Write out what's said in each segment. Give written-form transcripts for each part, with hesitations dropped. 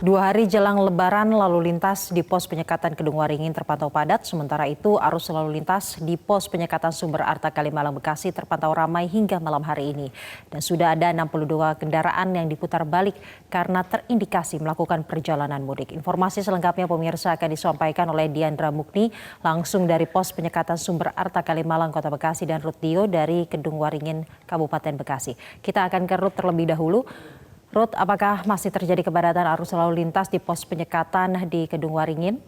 2 hari jelang Lebaran, lalu lintas di pos penyekatan Kedung Waringin terpantau padat. Sementara itu, arus lalu lintas di pos penyekatan Sumber Arta Kalimalang Bekasi terpantau ramai hingga malam hari ini. Dan sudah ada 62 kendaraan yang diputar balik karena terindikasi melakukan perjalanan mudik. Informasi selengkapnya pemirsa akan disampaikan oleh Diandra Mukni langsung dari pos penyekatan Sumber Arta Kalimalang Kota Bekasi dan Ruth Dio dari Kedung Waringin Kabupaten Bekasi. Kita akan ke Ruth terlebih dahulu. Ruth, apakah masih terjadi kepadatan arus lalu lintas di pos penyekatan di Kedung Waringin?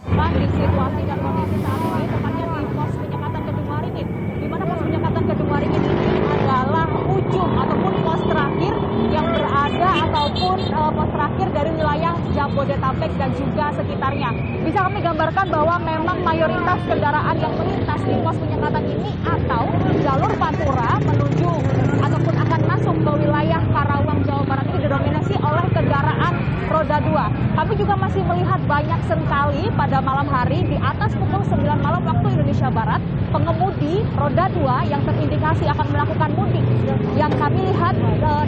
Di situasi dan kondisi saat ini, tepatnya di pos penyekatan Kedung Waringin, di mana pos penyekatan Kedung Waringin ini adalah ujung ataupun pos terakhir yang berada ataupun pos terakhir dari wilayah Jabodetabek dan juga sekitarnya. Bisa kami gambarkan bahwa memang mayoritas kendaraan yang melintas di pos penyekatan ini atau jalur Pantura menuju ataupun akan masuk ke wilayah Karawang, Jawa Barat ini didominasi oleh kendaraan roda 2. Kami juga masih melihat banyak sekali pada malam hari di atas pukul 9 malam waktu Indonesia Barat, pengemudi roda 2 yang terindikasi akan melakukan mudik. Yang kami lihat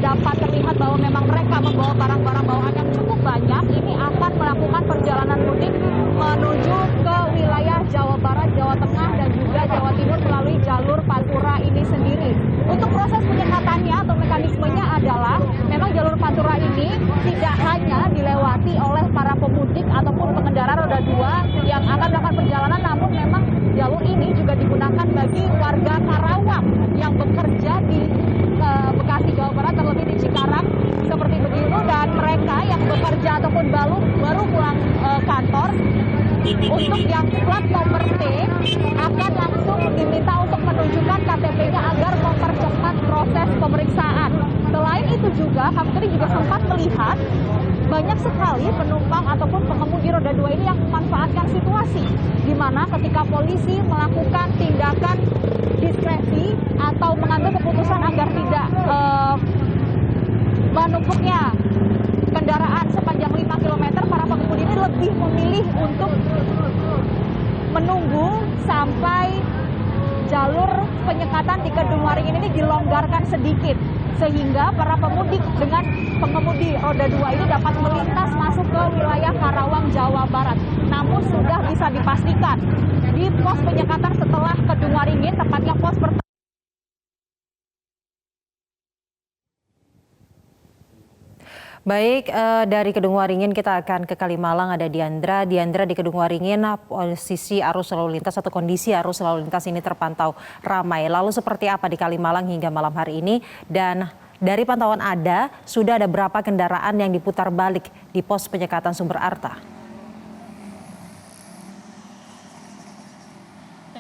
dapat terlihat bahwa memang mereka membawa barang-barang bawaan yang cukup banyak, ini akan melakukan perjalanan mudik menuju ke wilayah Jawa Barat, Jawa Tengah, dan juga Jawa Timur melalui jalur Pantura ini sendiri. Untuk proses penyekatannya atau mekanismenya adalah memang jalur Pantura ini tidak hanya dilewati oleh para pemudik ataupun pengendara roda 2 yang akan melakukan perjalanan, namun memang jalur ini juga digunakan bagi warga Karawang yang bekerja di Bekasi, Jawa Barat, terlebih di Cikarang seperti begitu, dan mereka yang bekerja ataupun baru pulang kantor untuk yang plat nomor T akan langsung diminta untuk menunjukkan KTP-nya agar mempercepat proses pemeriksaan. Selain itu juga, kami tadi juga sempat melihat banyak sekali penumpang ataupun pengemudi roda 2 ini yang memanfaatkan situasi di mana ketika polisi melakukan tindakan diskresi atau mengambil keputusan agar tidak menumpuknya kendaraan sepanjang 5 km, para pengemudi ini lebih memilih untuk menunggu sampai jalur penyekatan di Kedung Waringin ini dilonggarkan sedikit, sehingga para pemudik dengan pengemudi roda 2 ini dapat melintas masuk ke wilayah Karawang, Jawa Barat. Namun sudah bisa dipastikan di pos penyekatan setelah Kedung Waringin, tepatnya pos pertama. Baik, dari Kedung Waringin kita akan ke Kalimalang, ada Diandra. Diandra, di Kedung Waringin posisi arus lalu lintas atau kondisi arus lalu lintas ini terpantau ramai. Lalu seperti apa di Kalimalang hingga malam hari ini? Dan dari pantauan sudah ada berapa kendaraan yang diputar balik di pos penyekatan Sumber Arta?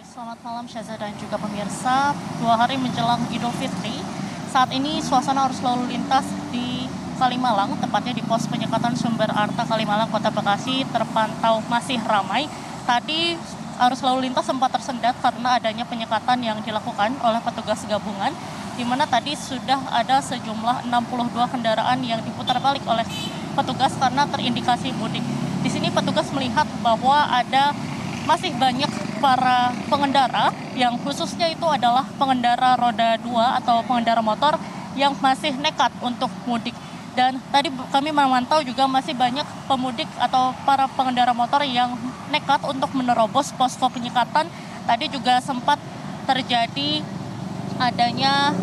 Selamat malam Syaza dan juga pemirsa. 2 hari menjelang Idul Fitri, saat ini suasana arus lalu lintas di Kalimalang, tepatnya di pos penyekatan Sumber Arta Kalimalang Kota Bekasi terpantau masih ramai. Tadi arus lalu lintas sempat tersendat karena adanya penyekatan yang dilakukan oleh petugas gabungan, di mana tadi sudah ada sejumlah 62 kendaraan yang diputar balik oleh petugas karena terindikasi mudik. Di sini petugas melihat bahwa ada masih banyak para pengendara yang khususnya itu adalah pengendara roda 2 atau pengendara motor yang masih nekat untuk mudik. Dan tadi kami memantau juga masih banyak pemudik atau para pengendara motor yang nekat untuk menerobos posko penyekatan. Tadi juga sempat terjadi adanya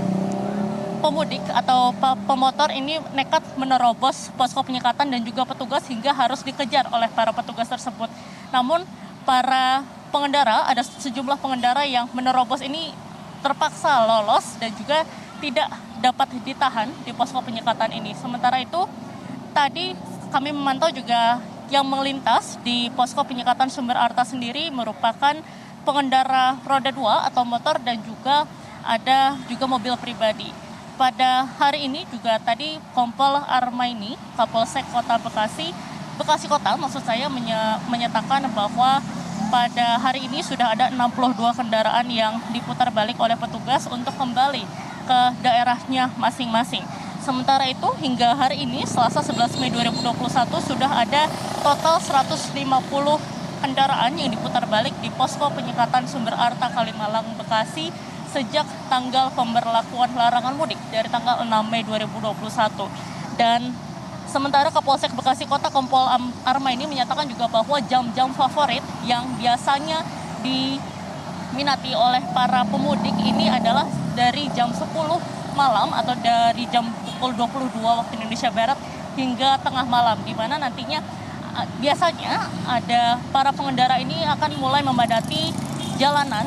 pemudik atau pemotor ini nekat menerobos posko penyekatan dan juga petugas hingga harus dikejar oleh para petugas tersebut. Namun para pengendara, ada sejumlah pengendara yang menerobos ini terpaksa lolos dan juga tidak dapat ditahan di posko penyekatan ini. Sementara itu, tadi kami memantau juga yang melintas di posko penyekatan Sumber Arta sendiri merupakan pengendara roda 2 atau motor dan juga ada juga mobil pribadi. Pada hari ini juga tadi Kompol Armaini, Kapolsek Kota Bekasi Kota maksud saya menyatakan bahwa pada hari ini sudah ada 62 kendaraan yang diputar balik oleh petugas untuk kembali ke daerahnya masing-masing. Sementara itu hingga hari ini Selasa 11 Mei 2021 sudah ada total 150 kendaraan yang diputar balik di posko penyekatan Sumber Arta Kalimalang Bekasi sejak tanggal pemberlakuan larangan mudik dari tanggal 6 Mei 2021. Dan sementara Kapolsek Bekasi Kota Kompol Arma ini menyatakan juga bahwa jam-jam favorit yang biasanya diminati oleh para pemudik ini adalah dari jam 10 malam atau dari jam pukul 22 waktu Indonesia Barat hingga tengah malam, di mana nantinya biasanya ada para pengendara ini akan mulai memadati jalanan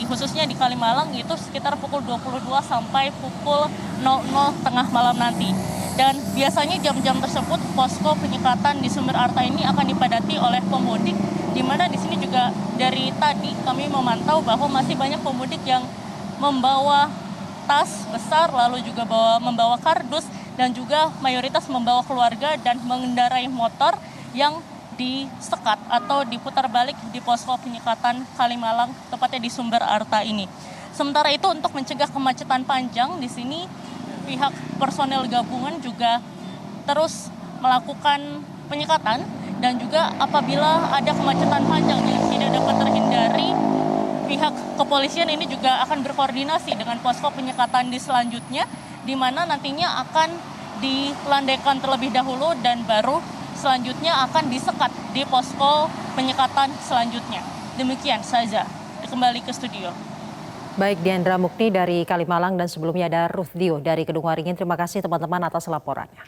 khususnya di Kalimalang itu sekitar pukul 22 sampai pukul 00 tengah malam nanti. Dan biasanya jam-jam tersebut posko penyekatan di Sumber Arta ini akan dipadati oleh pemudik, di mana di sini juga dari tadi kami memantau bahwa masih banyak pemudik yang membawa tas besar, lalu juga membawa kardus, dan juga mayoritas membawa keluarga dan mengendarai motor yang disekat atau diputar balik di posko penyekatan Kalimalang, tepatnya di Sumber Arta ini. Sementara itu untuk mencegah kemacetan panjang di sini, pihak personel gabungan juga terus melakukan penyekatan, dan juga apabila ada kemacetan panjang yang tidak dapat terhindari, pihak kepolisian ini juga akan berkoordinasi dengan posko penyekatan di selanjutnya, di mana nantinya akan dilandaikan terlebih dahulu dan baru selanjutnya akan disekat di posko penyekatan selanjutnya. Demikian saja. Kembali ke studio. Baik, Diandra Mukni dari Kalimalang dan sebelumnya ada Ruth Dio dari Kedung Waringin. Terima kasih teman-teman atas laporannya.